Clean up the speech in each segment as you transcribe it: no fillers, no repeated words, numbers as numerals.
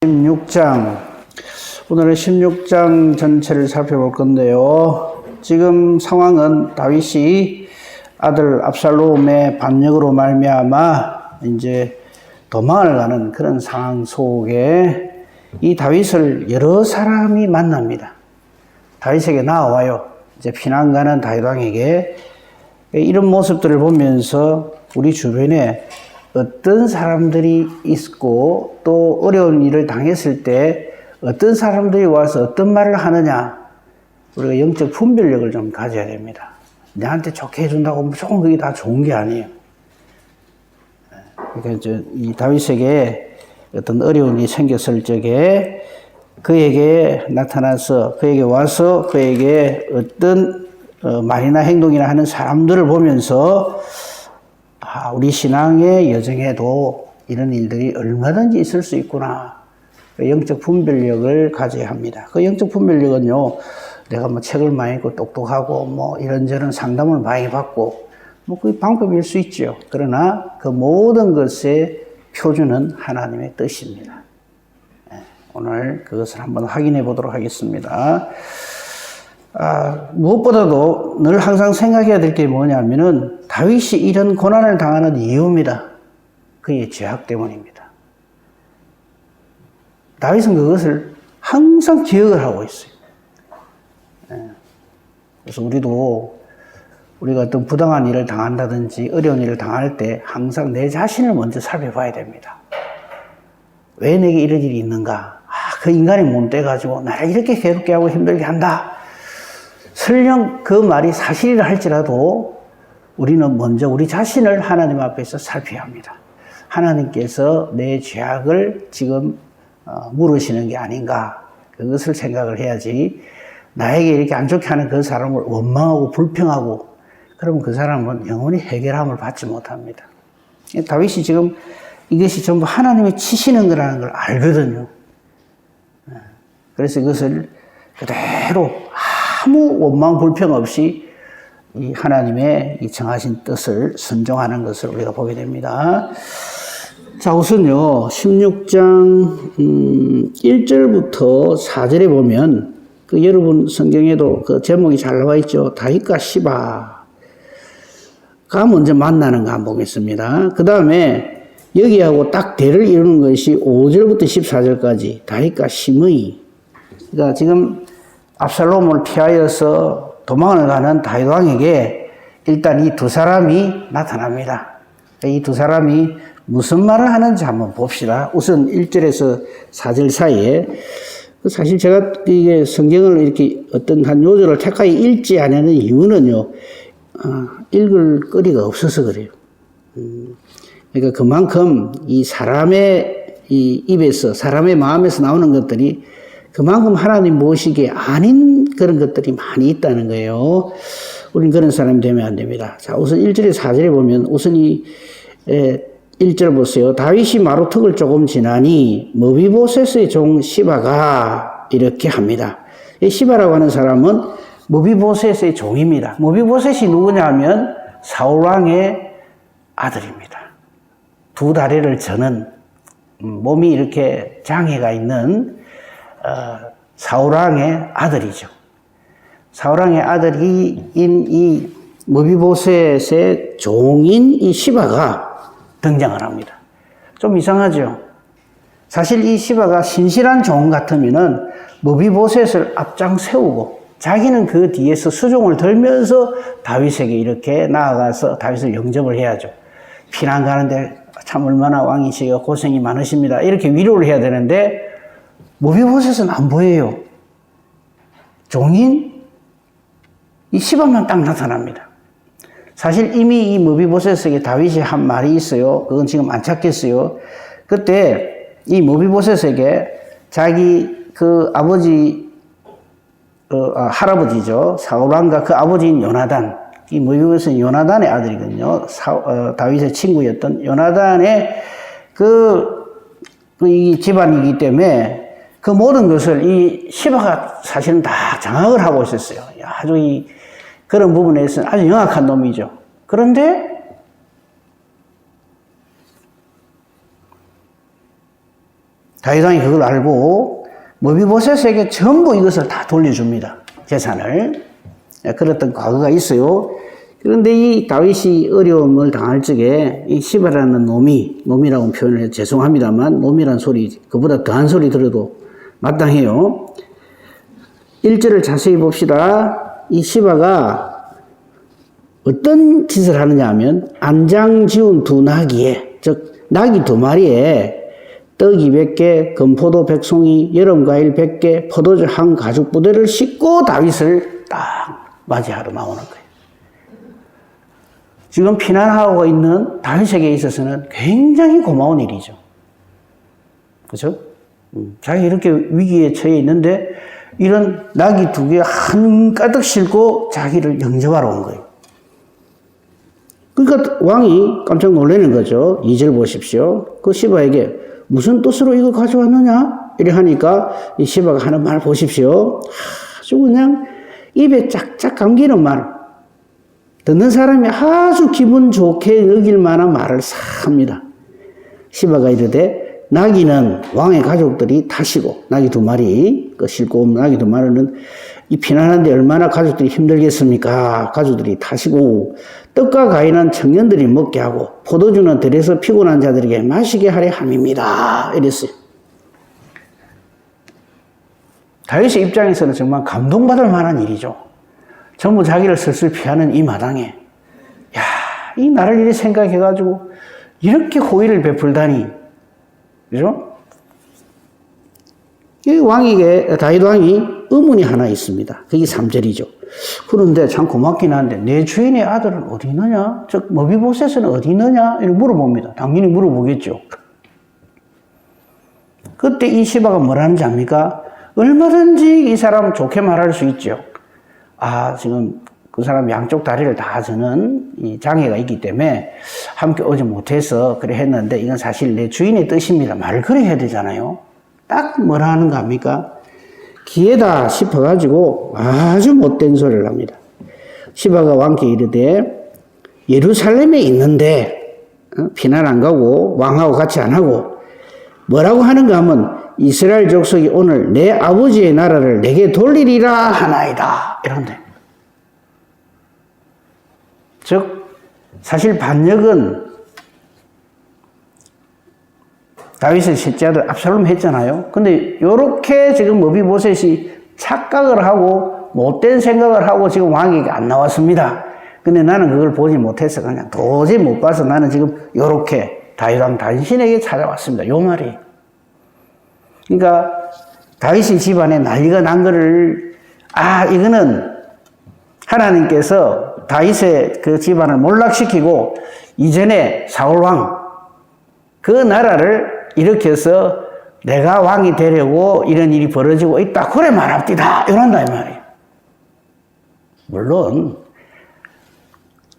16장. 오늘은 16장 전체를 살펴볼 건데요. 지금 상황은 다윗이 아들 압살롬의 반역으로 말미암아 이제 도망을 가는 그런 상황 속에 이 다윗을 여러 사람이 만납니다. 다윗에게 나와요. 이제 피난 가는 다윗 왕에게 이런 모습들을 보면서 우리 주변에 어떤 사람들이 있고 또 어려운 일을 당했을 때 어떤 사람들이 와서 어떤 말을 하느냐, 우리가 영적 분별력을 좀 가져야 됩니다. 내한테 좋게 해준다고 무조건 그게 다 좋은 게 아니에요. 그러니까 이 다윗에게 어떤 어려운 일이 생겼을 적에 그에게 나타나서 그에게 와서 그에게 어떤 말이나 행동이나 하는 사람들을 보면서 우리 신앙의 여정에도 이런 일들이 얼마든지 있을 수 있구나. 영적 분별력을 가져야 합니다. 그 영적 분별력은요, 내가 뭐 책을 많이 읽고 똑똑하고 뭐 이런저런 상담을 많이 받고 뭐 그 방법일 수 있죠. 그러나 그 모든 것의 표준은 하나님의 뜻입니다. 오늘 그것을 한번 확인해 보도록 하겠습니다. 무엇보다도 늘 항상 생각해야 될 게 뭐냐면은 다윗이 이런 고난을 당하는 이유입니다. 그의 죄악 때문입니다. 다윗은 그것을 항상 기억을 하고 있어요. 그래서 우리가 어떤 부당한 일을 당한다든지 어려운 일을 당할 때 항상 내 자신을 먼저 살펴봐야 됩니다. 왜 내게 이런 일이 있는가? 그 인간이 못 돼가지고 나를 이렇게 괴롭게 하고 힘들게 한다. 설령 그 말이 사실이라 할지라도 우리는 먼저 우리 자신을 하나님 앞에서 살펴야 합니다. 하나님께서 내 죄악을 지금 물으시는 게 아닌가, 그것을 생각을 해야지 나에게 이렇게 안 좋게 하는 그 사람을 원망하고 불평하고 그러면 그 사람은 영원히 해결함을 받지 못합니다. 다윗이 지금 이것이 전부 하나님이 치시는 거라는 걸 알거든요. 그래서 이것을 그대로 아무 원망 불평 없이 이 하나님의 이 정하신 뜻을 순종하는 것을 우리가 보게 됩니다. 자, 우선요 16장 1절부터 4절에 보면 여러분 성경에도 그 제목이 잘 나와 있죠. 다윗과 시바가 먼저 만나는 거 한번 보겠습니다. 그 다음에 여기하고 딱 대를 이루는 것이 5절부터 14절까지 다윗과 시므이. 그러니까 지금 압살롬을 피하여서 도망을 가는 다윗 왕에게 일단 이 두 사람이 나타납니다. 이 두 사람이 무슨 말을 하는지 한번 봅시다. 우선 1절에서 4절 사이에, 사실 제가 이게 성경을 이렇게 어떤 한 요절을 택하여 읽지 않는 이유는요, 읽을 거리가 없어서 그래요. 그러니까 그만큼 이 사람의 이 입에서, 사람의 마음에서 나오는 것들이 그만큼 하나님 모시기에 아닌 그런 것들이 많이 있다는 거예요. 우린 그런 사람이 되면 안 됩니다. 자, 우선 1절에 4절에 보면 우선 1절 보세요. 다윗이 마루턱을 조금 지나니 머비보셋의 종 시바가 이렇게 합니다. 이 시바라고 하는 사람은 머비보셋의 종입니다. 머비보셋이 누구냐 하면 사울왕의 아들입니다. 두 다리를 저는 몸이 이렇게 장애가 있는 사울왕의 아들이죠. 사울왕의 아들인 이 머비보셋의 종인 이 시바가 등장을 합니다. 좀 이상하죠? 사실 이 시바가 신실한 종 같으면은 머비보셋을 앞장 세우고 자기는 그 뒤에서 수종을 들면서 다윗에게 이렇게 나아가서 다윗을 영접을 해야죠. 피난 가는데 참 얼마나 왕이시여 고생이 많으십니다. 이렇게 위로를 해야 되는데 머비보셋은 안 보여요. 종인 이 시바만 딱 나타납니다. 사실 이미 이 머비보셋에게 다윗이 한 말이 있어요. 그건 지금 안 찾겠어요. 그때 이 머비보셋에게 자기 그 아버지, 할아버지죠. 사울왕과 그 아버지인 요나단. 이 머비보셋은 요나단의 아들이거든요. 다윗의 친구였던 요나단의 이 집안이기 때문에 그 모든 것을 이 시바가 사실은 다 장악을 하고 있었어요. 아주 그런 부분에서는 아주 영악한 놈이죠. 그런데 다윗 왕이 그걸 알고 머비보셋에게 전부 이것을 다 돌려줍니다. 재산을. 그랬던 과거가 있어요. 그런데 이 다윗이 어려움을 당할 적에 이 시바라는 놈이라고 표현을 해서 죄송합니다만 놈이란 소리, 그보다 더한 소리 들어도 마땅해요. 1절을 자세히 봅시다. 이 시바가 어떤 짓을 하느냐 하면 안장 지운 두 나귀에, 즉 나귀 두 마리에 떡 200개, 건포도 100송이, 여름과일 100개, 포도주 한 가죽 부대를 싣고 다윗을 딱 맞이하러 나오는 거예요. 지금 피난하고 있는 다윗에게 있어서는 굉장히 고마운 일이죠. 그렇죠? 자기 이렇게 위기에 처해 있는데 이런 나귀 2개 한가득 싣고 자기를 영접하러 온 거예요. 그러니까 왕이 깜짝 놀라는 거죠. 2절 보십시오. 그 시바에게 무슨 뜻으로 이거 가져왔느냐? 이래 하니까 이 시바가 하는 말 보십시오. 아주 그냥 입에 짝짝 감기는 말. 듣는 사람이 아주 기분 좋게 여길 만한 말을 싹 합니다. 시바가 이르되 나귀는 왕의 가족들이 타시고 나귀 2마리 그 싣고 온 나귀 2마리는 이 피난하는데 얼마나 가족들이 힘들겠습니까? 가족들이 타시고 떡과 과일은 청년들이 먹게 하고 포도주는 들에서 피곤한 자들에게 마시게 하려 함입니다. 이랬어요. 다윗의 입장에서는 정말 감동받을 만한 일이죠. 전부 자기를 슬슬 피하는 이 마당에 야, 이 나를 이렇게 생각해가지고 이렇게 호의를 베풀다니, 그죠? 이 왕에게 다윗 왕이 의문이 하나 있습니다. 그게 3절이죠. 그런데 참 고맙긴 한데 내 주인의 아들은 어디 있느냐? 즉 머비보셋은 어디 있느냐? 이렇게 물어봅니다. 당연히 물어보겠죠. 그때 이 시바가 뭐라는지 압니까? 얼마든지 이 사람 좋게 말할 수 있죠. 아, 지금 그 사람 양쪽 다리를 다 저는 이 장애가 있기 때문에 함께 오지 못해서 그래 했는데 이건 사실 내 주인의 뜻입니다. 말을 그래 해야 되잖아요. 딱 뭐라 하는 거 압니까? 기회다 싶어가지고 아주 못된 소리를 합니다. 시바가 왕께 이르되 예루살렘에 있는데 피난 안 가고 왕하고 같이 안 하고 뭐라고 하는가 하면 이스라엘 족속이 오늘 내 아버지의 나라를 내게 돌리리라 하나이다. 이런데. 즉 사실 반역은 다윗의 셋째 아들 압살롬 했잖아요. 근데 요렇게 지금 머비보셋이 착각을 하고 못된 생각을 하고 지금 왕에게 안 나왔습니다. 근데 나는 그걸 보지 못해서 그냥 도저히 못 봐서 나는 지금 요렇게 다윗 왕 당신에게 찾아왔습니다. 요 말이. 그러니까 다윗의 집안에 난리가 난 거를 이거는 하나님께서 다윗의 그 집안을 몰락시키고 이전에 사울 왕 그 나라를 이렇게 해서 내가 왕이 되려고 이런 일이 벌어지고 있다. 그래 말합디다. 이런다 이 말이에요. 물론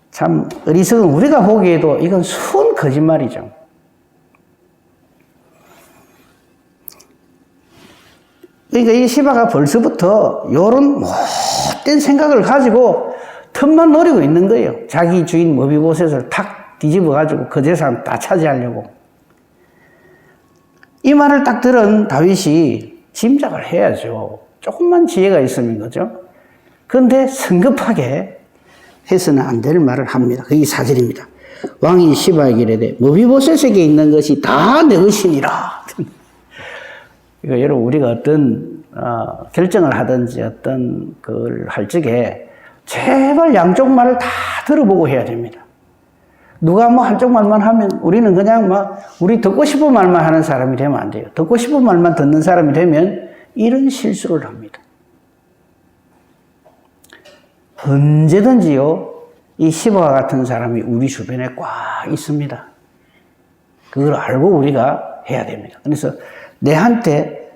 참 어리석은 우리가 보기에도 이건 순 거짓말이죠. 그러니까 이 시바가 벌써부터 이런 못된 생각을 가지고 틈만 노리고 있는 거예요. 자기 주인 머비보셋을 탁 뒤집어가지고 그 재산 다 차지하려고. 이 말을 딱 들은 다윗이 짐작을 해야죠. 조금만 지혜가 있으면 거죠. 그런데 성급하게 해서는 안 될 말을 합니다. 그게 4절입니다. 왕이 시바에게 이르되 머비보셋에게 있는 것이 다 내 것이니라. 이거 여러분 우리가 어떤 결정을 하든지 어떤 걸 할 적에 제발 양쪽 말을 다 들어보고 해야 됩니다. 누가 뭐 한쪽 말만 하면 우리는 그냥 막 우리 듣고 싶은 말만 하는 사람이 되면 안 돼요. 듣고 싶은 말만 듣는 사람이 되면 이런 실수를 합니다. 언제든지요, 이 시바와 같은 사람이 우리 주변에 꽉 있습니다. 그걸 알고 우리가 해야 됩니다. 그래서 내한테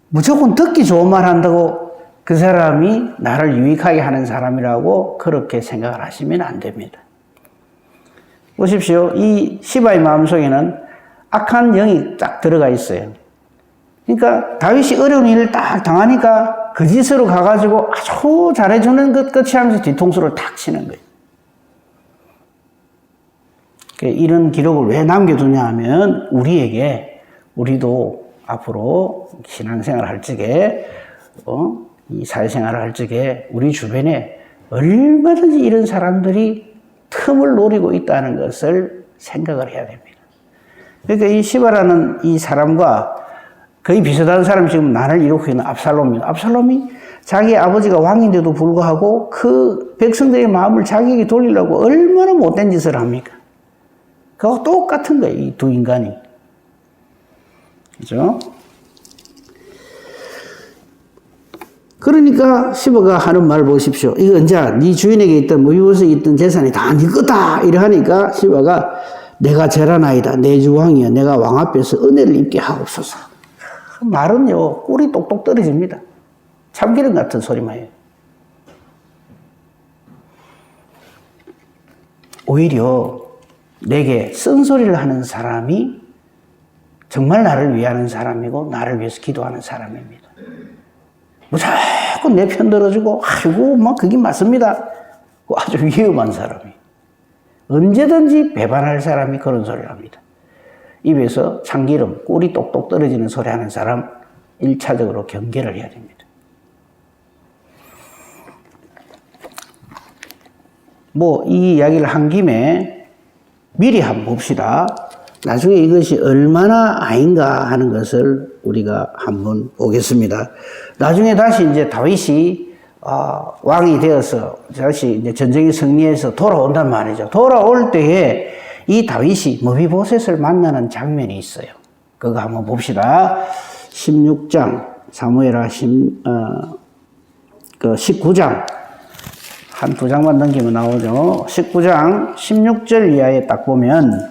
무조건 듣기 좋은 말 한다고 그 사람이 나를 유익하게 하는 사람이라고 그렇게 생각을 하시면 안 됩니다. 보십시오. 이 시바의 마음속에는 악한 영이 딱 들어가 있어요. 그러니까 다윗이 어려운 일을 딱 당하니까 그 짓으로 가가지고 아주 잘해주는 것 끝이 하면서 뒤통수를 탁 치는 거예요. 이런 기록을 왜 남겨두냐 하면 우리도 앞으로 신앙생활을 할 적에, 이 사회생활을 할 적에 우리 주변에 얼마든지 이런 사람들이 틈을 노리고 있다는 것을 생각을 해야 됩니다. 그러니까 이 시바라는 이 사람과 거의 비슷한 사람이 지금 난을 이루고 있는 압살롬입니다. 압살롬이 자기 아버지가 왕인데도 불구하고 그 백성들의 마음을 자기에게 돌리려고 얼마나 못된 짓을 합니까? 그거 똑같은 거예요, 이 두 인간이. 그죠? 그러니까 시바가 하는 말 보십시오. 이거 이제 네 주인에게 있던 무비보셋에 있던 재산이 다 네 거다 이러하니까 시바가 내가 절하나이다. 내 주 왕이여 내가 왕 앞에서 은혜를 입게 하옵소서. 말은요 꿀이 똑똑 떨어집니다. 참기름 같은 소리만 해요. 오히려 내게 쓴소리를 하는 사람이 정말 나를 위하는 사람이고 나를 위해서 기도하는 사람입니다. 무조건 내 편 들어주고 아이고 뭐 그게 맞습니다. 아주 위험한 사람이. 언제든지 배반할 사람이 그런 소리를 합니다. 입에서 참기름, 꿀이 똑똑 떨어지는 소리 하는 사람 1차적으로 경계를 해야 됩니다. 뭐 이 이야기를 한 김에 미리 한번 봅시다. 나중에 이것이 얼마나 아닌가 하는 것을 우리가 한번 보겠습니다. 나중에 다시 이제 다윗이 왕이 되어서 다시 이제 전쟁이 승리해서 돌아온단 말이죠. 돌아올 때에 이 다윗이 무비보셋을 만나는 장면이 있어요. 그거 한번 봅시다. 16장 사무엘하 19장 한 두 장만 넘기면 나오죠. 19장 16절 이하에 딱 보면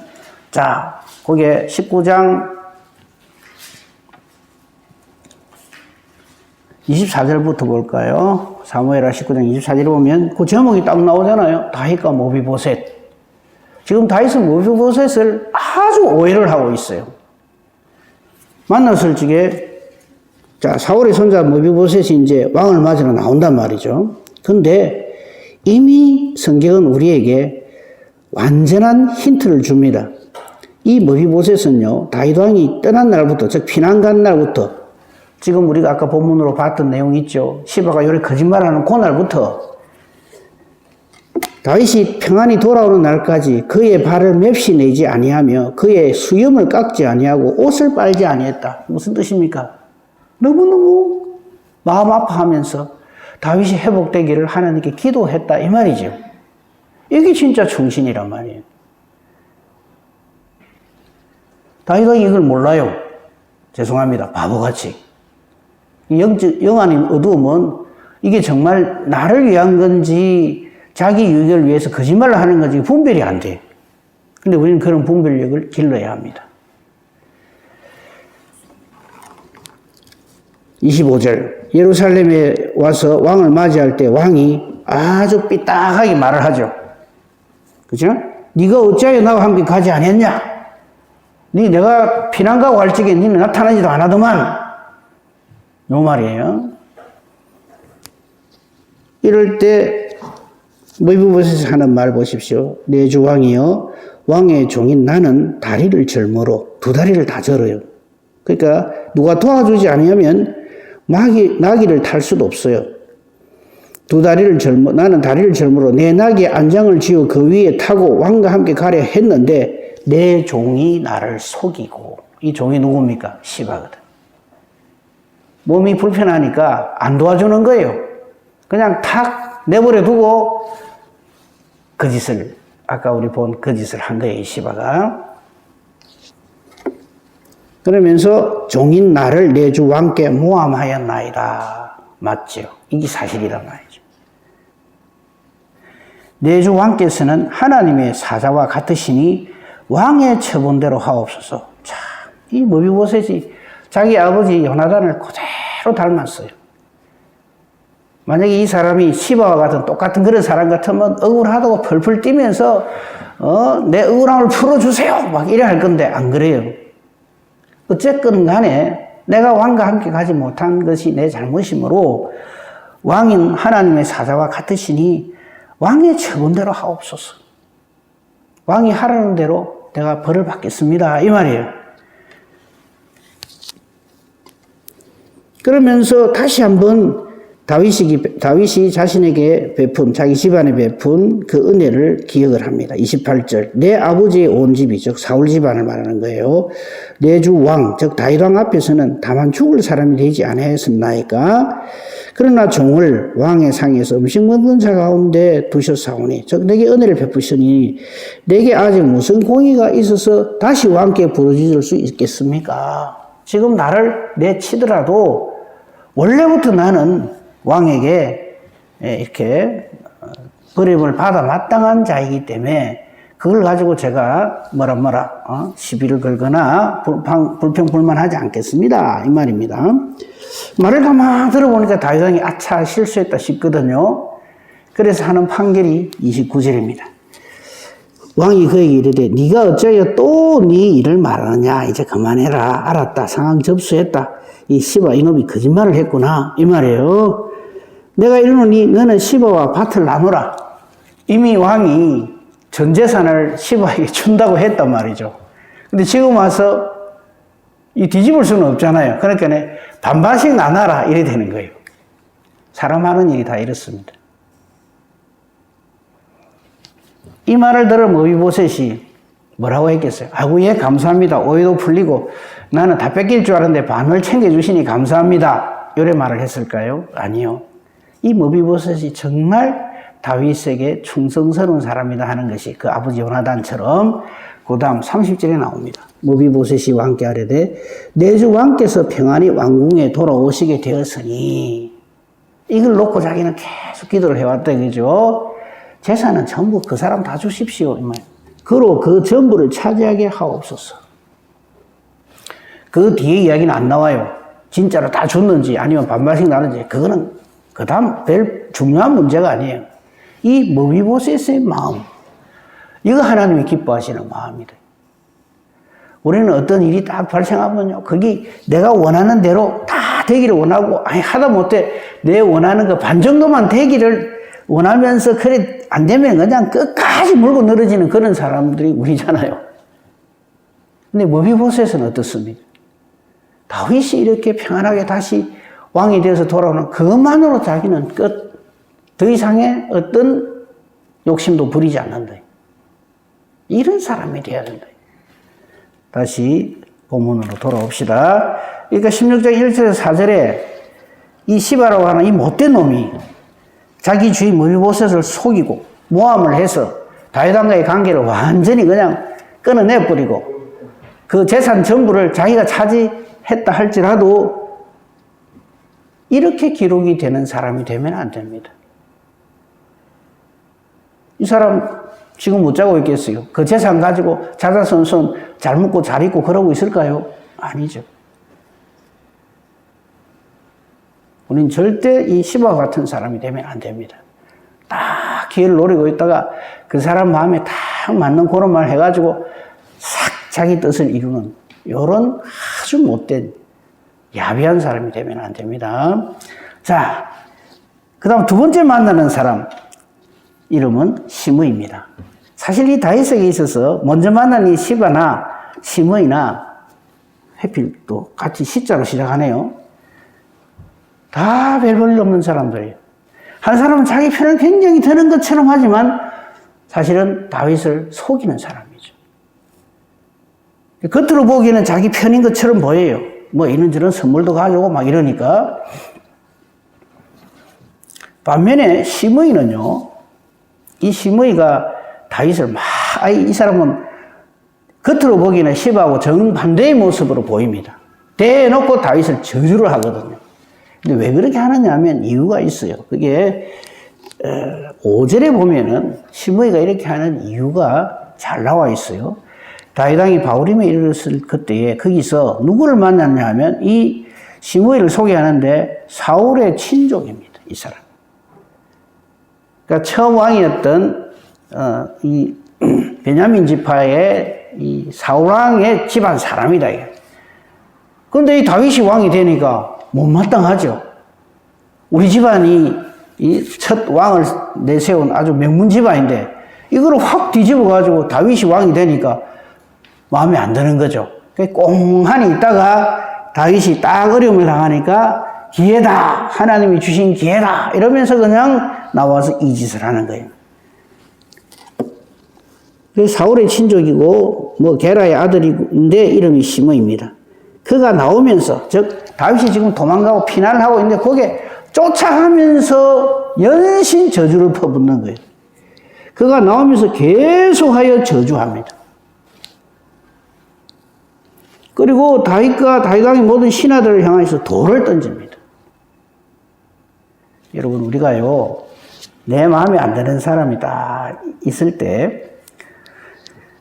자 거기에 19장 24절부터 볼까요? 사무엘하 19장 24절에 보면 그 제목이 딱 나오잖아요. 다윗과 무비보셋. 지금 다윗은 무비보셋을 아주 오해를 하고 있어요. 만났을 적에 자 사울의 손자 무비보셋이 이제 왕을 맞으러 나온단 말이죠. 근데 이미 성경은 우리에게 완전한 힌트를 줍니다. 이 무비보셋은요 다윗 왕이 떠난 날부터 즉 피난 간 날부터 지금 우리가 아까 본문으로 봤던 내용 있죠. 시바가 요래 거짓말하는 그날부터 다윗이 평안히 돌아오는 날까지 그의 발을 맵시 내지 아니하며 그의 수염을 깎지 아니하고 옷을 빨지 아니했다. 무슨 뜻입니까? 너무너무 마음 아파하면서 다윗이 회복되기를 하나님께 기도했다 이 말이죠. 이게 진짜 충신이란 말이에요. 다윗 왕이 이걸 몰라요. 죄송합니다. 바보같이. 영 안의 어두움은 이게 정말 나를 위한 건지 자기 유익을 위해서 거짓말을 하는 건지 분별이 안 돼. 근데 우리는 그런 분별력을 길러야 합니다. 25절 예루살렘에 와서 왕을 맞이할 때 왕이 아주 삐딱하게 말을 하죠. 그죠? 네가 어찌하여 나와 함께 가지 않았냐? 내가 피난 가고 할 적에 니는 나타나지도 않아더만. 요 말이에요. 이럴 때 무비보셋이 하는 말 보십시오. 내 주 왕이여 왕의 종인 나는 다리를 절므로 두 다리를 다 절어요. 그러니까 누가 도와주지 않으면 나귀를 탈 수도 없어요. 나는 다리를 절므로 내 나귀의 안장을 지어 그 위에 타고 왕과 함께 가려 했는데 내 종이 나를 속이고. 이 종이 누굽니까? 시바거든. 몸이 불편하니까 안 도와주는 거예요. 그냥 탁 내버려 두고 그 짓을 아까 우리 본 그 짓을 한 거예요. 이 시바가. 그러면서 종인 나를 내 주 왕께 모함하였나이다. 맞죠? 이게 사실이란 말이죠. 내 주 왕께서는 하나님의 사자와 같으시니 왕의 처분대로 하옵소서. 참, 이 무비보셋이 자기 아버지 요나단을 그대로 닮았어요. 만약에 이 사람이 시바와 같은 똑같은 그런 사람 같으면 억울하다고 펄펄 뛰면서 내 억울함을 풀어주세요 막 이래 할 건데 안 그래요. 어쨌건 간에 내가 왕과 함께 가지 못한 것이 내 잘못이므로 왕인 하나님의 사자와 같으시니 왕의 처분대로 하옵소서. 왕이 하라는 대로 내가 벌을 받겠습니다 이 말이에요. 그러면서 다시 한번 다윗이 자신에게 베푼, 자기 집안에 베푼 그 은혜를 기억을 합니다. 28절. 내 아버지의 온 집이, 즉 사울 집안을 말하는 거예요. 내 주 왕, 즉 다윗 왕 앞에서는 다만 죽을 사람이 되지 아니하였나이까. 그러나 종을 왕의 상에서 음식 먹는 자 가운데 두셨사오니, 즉 내게 은혜를 베푸시니 내게 아직 무슨 공의가 있어서 다시 왕께 부르짖을 수 있겠습니까? 지금 나를 내치더라도 원래부터 나는 왕에게 이렇게 버림을 받아 마땅한 자이기 때문에 그걸 가지고 제가 시비를 걸거나 불평불만하지 않겠습니다. 이 말입니다. 말을 가만 들어보니까 다윗 왕이 아차 실수했다 싶거든요. 그래서 하는 판결이 29절입니다. 왕이 그에게 이르되 네가 어찌하여 또 네 일을 말하느냐. 이제 그만해라. 알았다. 상황 접수했다. 이 시바 이놈이 거짓말을 했구나. 이 말이에요. 내가 이르노니 너는 시바와 밭을 나누라. 이미 왕이 전 재산을 시바에게 준다고 했단 말이죠. 근데 지금 와서 이 뒤집을 수는 없잖아요. 그러니까 반반씩 나눠라 이래 되는 거예요. 사람 하는 일이 다 이렇습니다. 이 말을 들어 무비보셋이 뭐라고 했겠어요? 아이고 예 감사합니다. 오해도 풀리고 나는 다 뺏길 줄 알았는데 반을 챙겨주시니 감사합니다. 이래 말을 했을까요? 아니요. 이 무비보셋이 정말 다윗에게 충성스러운 사람이다 하는 것이 그 아버지 요나단처럼 그 다음 30절에 나옵니다. 무비보셋이 왕께 아뢰되 내 주 왕께서 평안히 왕궁에 돌아오시게 되었으니, 이걸 놓고 자기는 계속 기도를 해왔다 그죠? 재산은 전부 그 사람 다 주십시오. 그로 그 전부를 차지하게 하옵소서. 그 뒤에 이야기는 안 나와요. 진짜로 다 줬는지 아니면 반반씩 나는지 그거는 그 다음 별 중요한 문제가 아니에요. 이 무비보셋의 마음, 이거 하나님이 기뻐하시는 마음이다. 우리는 어떤 일이 딱 발생하면요, 거기 내가 원하는 대로 다 되기를 원하고, 아니 하다못해 내 원하는 거 반 정도만 되기를 원하면서 그래 안 되면 그냥 끝까지 물고 늘어지는 그런 사람들이 우리잖아요. 근데 무비보셋은 어떻습니까? 다윗이 이렇게 평안하게 다시 왕이 되어서 돌아오는 그것만으로 자기는 끝. 더 이상의 어떤 욕심도 부리지 않는다. 이런 사람이 돼야 된다. 다시 본문으로 돌아옵시다. 그러니까 16장 1절에서 4절에 이 시바라고 하는 이 못된 놈이 자기 주인 무비보셋을 속이고 모함을 해서 다윗 왕과의 관계를 완전히 그냥 끊어내버리고 그 재산 전부를 자기가 차지했다 할지라도 이렇게 기록이 되는 사람이 되면 안 됩니다. 이 사람 지금 못 자고 있겠어요? 그 재산 가지고 자자손손 잘 먹고 잘 입고 그러고 있을까요? 아니죠. 우린 절대 이 시바 같은 사람이 되면 안 됩니다. 딱 기회를 노리고 있다가 그 사람 마음에 딱 맞는 그런 말 해가지고 싹 자기 뜻을 이루는 이런 아주 못된 야비한 사람이 되면 안 됩니다. 자, 그 다음 두 번째 만나는 사람 이름은 시므이입니다. 사실 이 다윗에게 있어서 먼저 만난 이 시바나 시므이나 해필 또 같이 시자로 시작하네요. 다 별 볼 일 없는 사람들이에요. 한 사람은 자기 편을 굉장히 드는 것처럼 하지만 사실은 다윗을 속이는 사람이죠. 겉으로 보기에는 자기 편인 것처럼 보여요. 뭐 이런저런 선물도 가져오고 막 이러니까. 반면에 시므이는요, 이 시므이가 다윗을 이 사람은 겉으로 보기에는 시바하고 정반대의 모습으로 보입니다. 대놓고 다윗을 저주를 하거든요. 근데 왜 그렇게 하느냐 하면 이유가 있어요. 그게 5절에 보면은 시므이가 이렇게 하는 이유가 잘 나와 있어요. 다윗 왕이 바후림에 이르렀을 그때에 거기서 누구를 만났냐 하면 이 시므이를 소개하는데 사울의 친족입니다. 이 사람. 그러니까 처음 왕이었던 이 베냐민 지파의 이 사울 왕의 집안 사람이다. 그런데 이 다윗이 왕이 되니까 못마땅하죠. 우리 집안이 이 첫 왕을 내세운 아주 명문 집안인데 이거를 확 뒤집어 가지고 다윗이 왕이 되니까 마음에 안 드는 거죠. 꽁하니 있다가 다윗이 딱 어려움을 당하니까 기회다. 하나님이 주신 기회다. 이러면서 그냥 나와서 이 짓을 하는 거예요. 사울의 친족이고 뭐 게라의 아들인데 이름이 시므입니다. 그가 나오면서 즉 다윗이 지금 도망가고 피난을 하고 있는데 거기에 쫓아가면서 연신 저주를 퍼붓는 거예요. 그가 나오면서 계속하여 저주합니다. 그리고 다윗과 다윗 왕의 모든 신하들을 향해서 돌을 던집니다. 여러분 우리가요 내 마음에 안 드는 사람이 딱 있을 때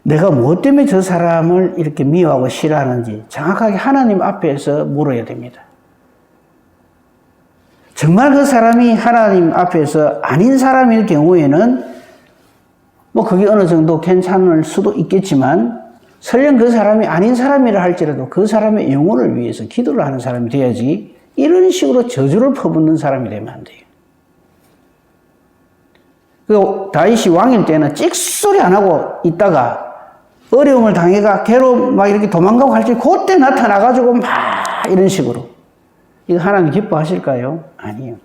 내가 무엇 때문에 저 사람을 이렇게 미워하고 싫어하는지 정확하게 하나님 앞에서 물어야 됩니다. 정말 그 사람이 하나님 앞에서 아닌 사람일 경우에는 뭐 그게 어느 정도 괜찮을 수도 있겠지만 설령 그 사람이 아닌 사람이라 할지라도 그 사람의 영혼을 위해서 기도를 하는 사람이 돼야지 이런 식으로 저주를 퍼붓는 사람이 되면 안 돼요. 그 다윗이 왕일 때는 찍소리 안 하고 있다가 어려움을 당해가 괴로 막 이렇게 도망가고 할 때 그때 나타나가지고 막 이런 식으로. 이거 하나님 기뻐하실까요? 아니요.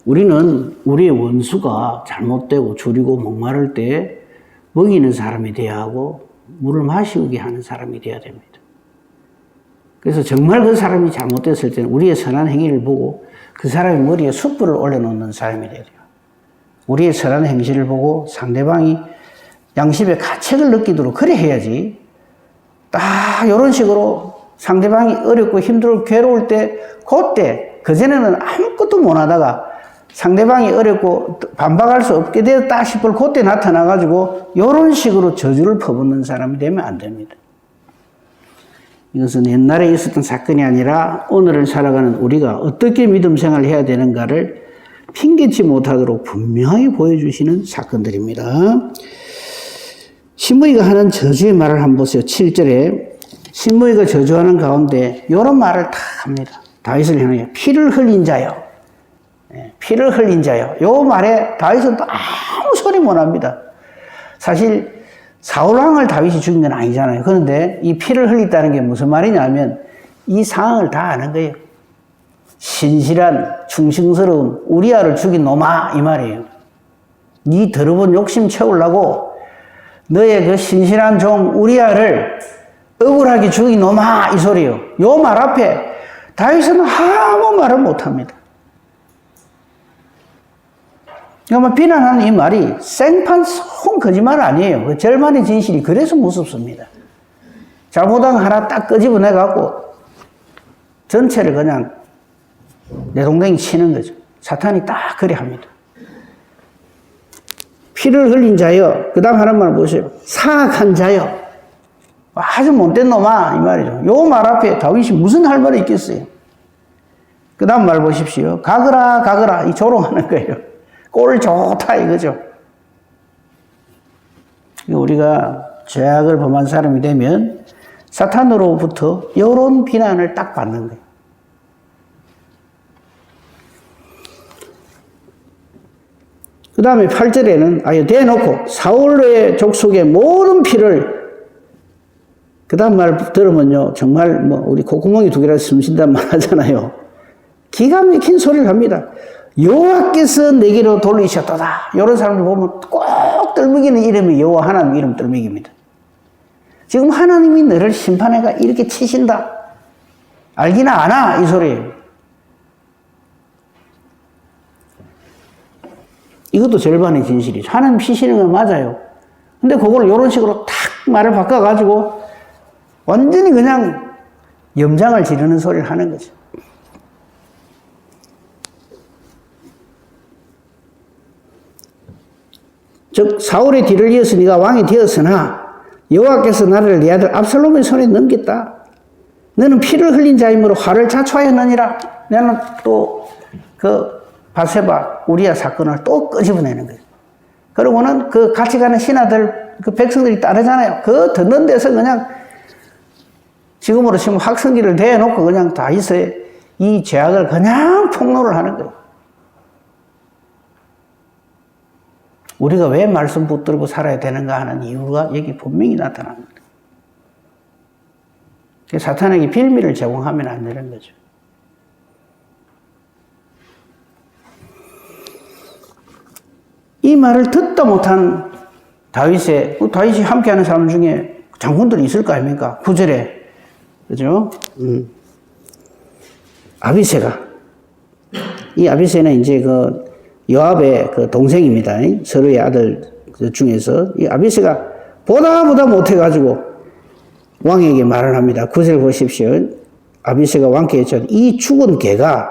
우리는 우리의 원수가 잘못되고 줄이고 목마를 때 먹이는 사람이 돼야 하고 물을 마시게 하는 사람이 돼야 됩니다. 그래서 정말 그 사람이 잘못됐을 때는 우리의 선한 행위를 보고 그 사람의 머리에 숯불을 올려놓는 사람이 돼야 돼요. 우리의 선한 행실을 보고 상대방이 양심의 가책을 느끼도록 그래 해야지. 딱 이런 식으로 상대방이 어렵고 힘들고 괴로울 때 그때 그전에는 아무것도 못하다가 상대방이 어렵고 반박할 수 없게 되었다 싶을 그때 나타나가지고 이런 식으로 저주를 퍼붓는 사람이 되면 안 됩니다. 이것은 옛날에 있었던 사건이 아니라 오늘을 살아가는 우리가 어떻게 믿음 생활을 해야 되는가를 핑계치 못하도록 분명히 보여주시는 사건들입니다. 시므이가 하는 저주의 말을 한번 보세요. 7절에 시므이가 저주하는 가운데 이런 말을 다 합니다. 다윗을 향하여 피를 흘린 자여, 피를 흘린 자여. 이 말에 다윗은 또 아무 소리 못 합니다. 사실 사울왕을 다윗이 죽인 건 아니잖아요. 그런데 이 피를 흘렸다는 게 무슨 말이냐면 이 상황을 다 아는 거예요. 신실한 충성스러운 우리아를 죽인 놈아 이 말이에요. 네 더러운 욕심 채우려고 너의 그 신실한 종 우리아를 억울하게 죽인 놈아 이 소리예요. 요 말 앞에 다윗은 아무 말을 못합니다. 그러니까 비난하는 이 말이 생판 송 거짓말 아니에요. 그 절반의 진실이 그래서 무섭습니다. 잘못한 거 하나 딱 끄집어내갖고 전체를 그냥 내동댕이 치는 거죠. 사탄이 딱 그래 합니다. 피를 흘린 자여, 그 다음 하는 말 보세요. 사악한 자여, 아주 못된 놈아 이 말이죠. 요 말 앞에 다윗이 무슨 할 말이 있겠어요. 그 다음 말 보십시오. 가거라 가거라 이 조롱하는 거예요. 꼴 좋다 이거죠. 우리가 죄악을 범한 사람이 되면 사탄으로부터 이런 비난을 딱 받는 거예요. 그 다음에 8절에는 아예 대놓고 사울의 족속의 모든 피를 그 다음 말 들으면요 정말 뭐 우리 콧구멍이 두 개라 숨쉰단 말 하잖아요. 기가 막힌 소리를 합니다. 여호와께서 내게로 돌리셨도다. 이런 사람들 보면 꼭 떨먹이는 이름이 여호와 하나님 이름 떨먹입니다. 지금 하나님이 너를 심판해가 이렇게 치신다. 알기나 아나 이 소리예요. 이것도 절반의 진실이죠. 하나님 치시는 건 맞아요. 근데 그걸 이런 식으로 탁 말을 바꿔가지고 완전히 그냥 염장을 지르는 소리를 하는 거죠. 즉 사울의 뒤를 이어서 네가 왕이 되었으나 여호와께서 나를 네 아들 압살롬의 손에 넘겼다. 너는 피를 흘린 자이므로 화를 자초하였느니라. 나는 또 그 바세바 우리아 사건을 또 끄집어내는 거예요. 그러고는 그 같이 가는 신하들 그 백성들이 따르잖아요. 그 듣는 데서 그냥 지금으로 치면 확성기를 대놓고 그냥 다윗의 이 죄악을 그냥 폭로를 하는 거예요. 우리가 왜 말씀 붙들고 살아야 되는가 하는 이유가 여기 분명히 나타납니다. 사탄에게 빌미를 제공하면 안 되는 거죠. 이 말을 듣다 못한 다윗이 함께하는 사람 중에 장군들이 있을 거 아닙니까? 9절에. 그죠? 아비새가. 이 아비새는 이제 요압의 동생입니다. 서로의 아들 중에서. 이 아비새가 보다 못해가지고 왕에게 말을 합니다. 9절 보십시오. 아비새가 왕께 여쭤 이 죽은 개가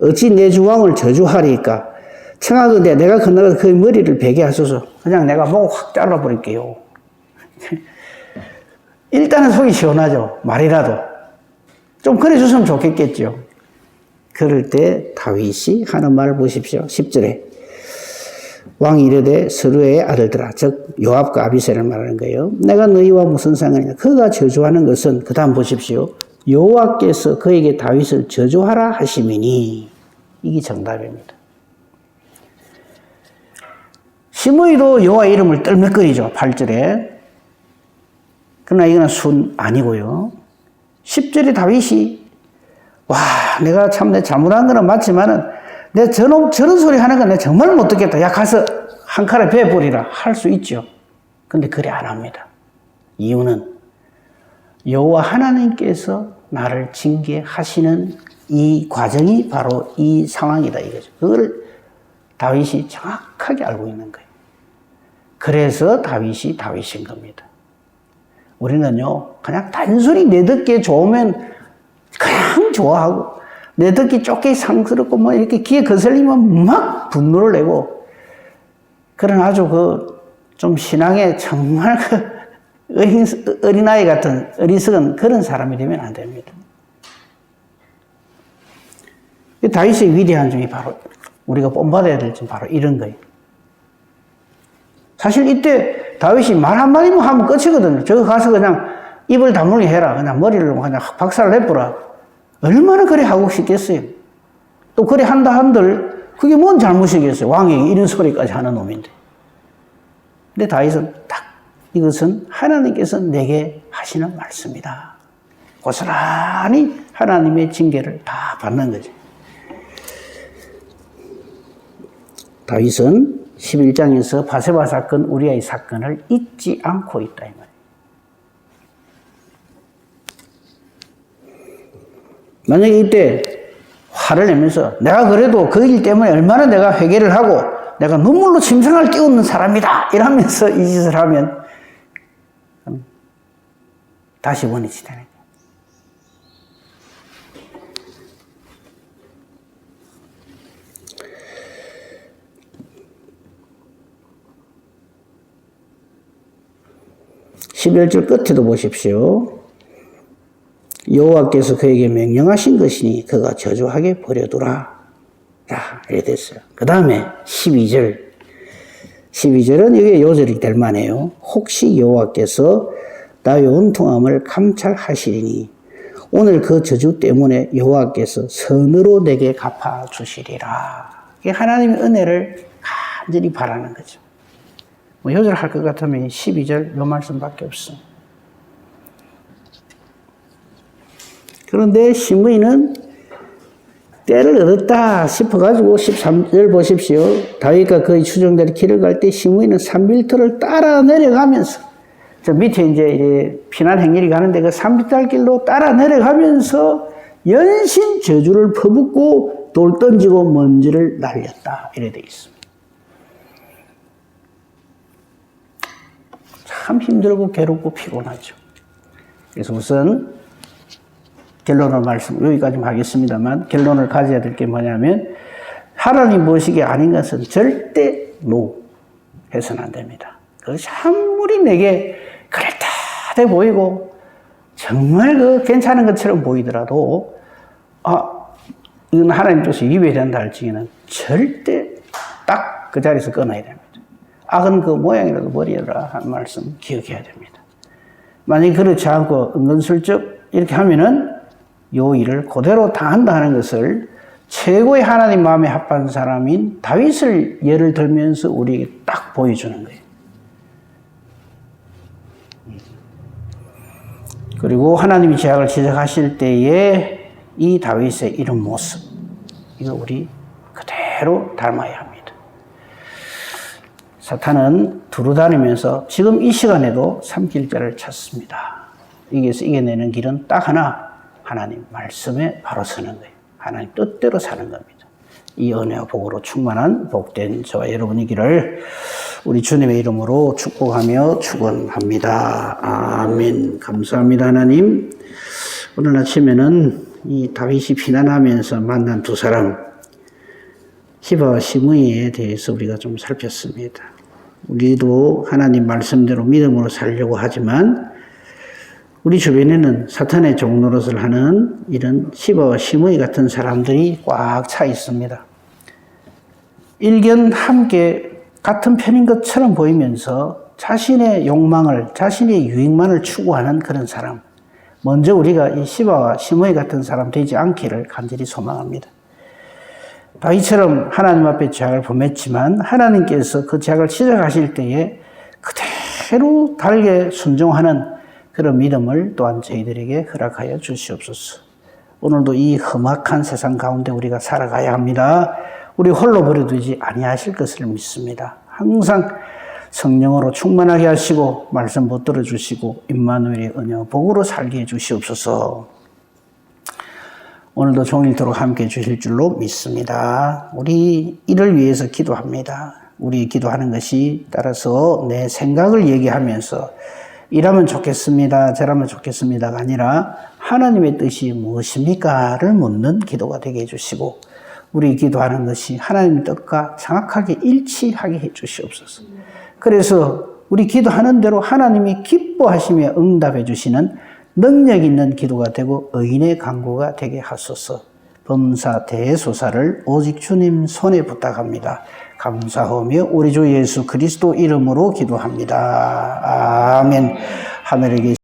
어찌 내 주 왕을 저주하리까? 청하건대 내가 건너가서 그의 머리를 베게 하소서. 그냥 내가 목 확 잘라버릴게요. 일단은 속이 시원하죠. 말이라도. 좀 그래 줬으면 좋겠겠죠. 그럴 때 다윗이 하는 말을 보십시오. 10절에. 왕이 이르되 서루의 아들들아, 즉 요압과 아비새를 말하는 거예요. 내가 너희와 무슨 상관이냐. 그가 저주하는 것은 그 다음 보십시오. 여호와께서 그에게 다윗을 저주하라 하심이니. 이게 정답입니다. 시므이도 여호와 이름을 떨맥거리죠. 8절에. 그러나 이거는 순 아니고요. 10절에 다윗이 내가 참 내 잘못한 거는 맞지만은 내가 저런 소리 하는 건 내가 정말 못 듣겠다. 야 가서 한 칼에 베어버리라 할 수 있죠. 근데 그래 안 합니다. 이유는 여호와 하나님께서 나를 징계하시는 이 과정이 바로 이 상황이다 이거죠. 그걸 다윗이 정확하게 알고 있는 거예요. 그래서 다윗인 겁니다. 우리는요, 그냥 단순히 내 듣기에 좋으면 그냥 좋아하고, 내 듣기 쫓기 상스럽고, 이렇게 귀에 거슬리면 막 분노를 내고, 그런 아주 좀 신앙에 정말 어린아이 같은 어리석은 그런 사람이 되면 안 됩니다. 다윗의 위대한 점이 바로 우리가 본받아야 될 점 바로 이런 거예요. 사실 이때 다윗이 말 한마디만 하면 끝이거든요. 저거 가서 그냥 입을 다물게 해라. 그냥 머리를 그냥 박살 내버라. 얼마나 그래 하고 싶겠어요. 또 그래 한다 한들 그게 뭔 잘못이겠어요. 왕에게 이런 소리까지 하는 놈인데. 근데 다윗은 딱 이것은 하나님께서 내게 하시는 말씀이다. 고스란히 하나님의 징계를 다 받는 거죠. 다윗은 11장에서 바세바 사건, 우리아의 사건을 잊지 않고 있다 이 말이에요. 만약에 이때 화를 내면서 내가 그래도 그 일 때문에 얼마나 내가 회개를 하고 내가 눈물로 심장을 띄우는 사람이다 이러면서 이 짓을 하면 다시 원위치 되는 거예요. (11절) 끝에도 보십시오. 여호와께서 그에게 명령하신 것이니 그가 저주하게 버려두라. 이렇게 됐어요. 그 다음에 12절은 이게 요절이 될 만해요. 혹시 여호와께서 나의 온통함을 감찰하시리니 오늘 그 저주 때문에 여호와께서 선으로 내게 갚아주시리라. 이게 하나님의 은혜를 간절히 바라는 거죠. 요절할 것 같으면 12절 요 말씀밖에 없어. 그런데 시므이는 때를 얻었다 싶어가지고 13절 보십시오. 다윗과 그의 추종자들이 길을 갈 때 시므이는 산밀터를 따라 내려가면서 저 밑에 이제 피난 행렬이 가는데 그 산비탈길로 따라 내려가면서 연신 저주를 퍼붓고 돌 던지고 먼지를 날렸다. 이래 돼 있습니다. 참 힘들고 괴롭고 피곤하죠. 그래서 우선 결론을 여기까지 하겠습니다만 결론을 가져야 될 게 뭐냐면 하나님 보시기에 아닌 것은 절대 해서는 안 됩니다. 그것이 아무리 내게 그럴듯해 보이고 정말 괜찮은 것처럼 보이더라도 이건 하나님 쪽에서 위배된다 할지는 절대 딱 그 자리에서 끊어야 됩니다. 악은 그 모양이라도 버리라 하는 말씀 기억해야 됩니다. 만약에 그렇지 않고 은근슬쩍 이렇게 하면은 요 일을 그대로 당한다 하는 것을 최고의 하나님 마음에 합한 사람인 다윗을 예를 들면서 우리에게 딱 보여주는 거예요. 그리고 하나님이 제약을 시작하실 때에 이 다윗의 이런 모습, 이거 우리 그대로 닮아야 합니다. 사탄은 두루다니면서 지금 이 시간에도 삼킬자를 찾습니다. 여기에서 이겨내는 길은 딱 하나, 하나님 말씀에 바로 서는 거예요. 하나님 뜻대로 사는 겁니다. 이 은혜와 복으로 충만한 복된 저와 여러분이기를 우리 주님의 이름으로 축복하며 축원합니다. 아멘. 감사합니다, 하나님. 오늘 아침에는 이 다윗이 피난하면서 만난 두 사람, 시바와 시므이에 대해서 우리가 좀 살폈습니다. 우리도 하나님 말씀대로 믿음으로 살려고 하지만 우리 주변에는 사탄의 종노릇을 하는 이런 시바와 시므이 같은 사람들이 꽉 차 있습니다. 일견 함께 같은 편인 것처럼 보이면서 자신의 욕망을, 자신의 유익만을 추구하는 그런 사람. 먼저 우리가 이 시바와 시므이 같은 사람 되지 않기를 간절히 소망합니다. 다윗처럼 하나님 앞에 죄악을 범했지만 하나님께서 그 죄악을 시작하실 때에 그대로 달게 순종하는 그런 믿음을 또한 저희들에게 허락하여 주시옵소서. 오늘도 이 험악한 세상 가운데 우리가 살아가야 합니다. 우리 홀로 버려두지 아니하실 것을 믿습니다. 항상 성령으로 충만하게 하시고 말씀 붙들어 주시고 임마누엘의 은혜와 복으로 살게 해 주시옵소서. 오늘도 종일토록 함께해 주실 줄로 믿습니다. 우리 이를 위해서 기도합니다. 우리 기도하는 것이 따라서 내 생각을 얘기하면서 이라면 좋겠습니다, 저라면 좋겠습니다가 아니라 하나님의 뜻이 무엇입니까?를 묻는 기도가 되게 해주시고 우리 기도하는 것이 하나님의 뜻과 정확하게 일치하게 해주시옵소서. 그래서 우리 기도하는 대로 하나님이 기뻐하시며 응답해 주시는 능력 있는 기도가 되고 의인의 간구가 되게 하소서. 범사 대소사를 오직 주님 손에 부탁합니다. 감사하며 우리 주 예수 그리스도 이름으로 기도합니다. 아멘. 하늘에 계신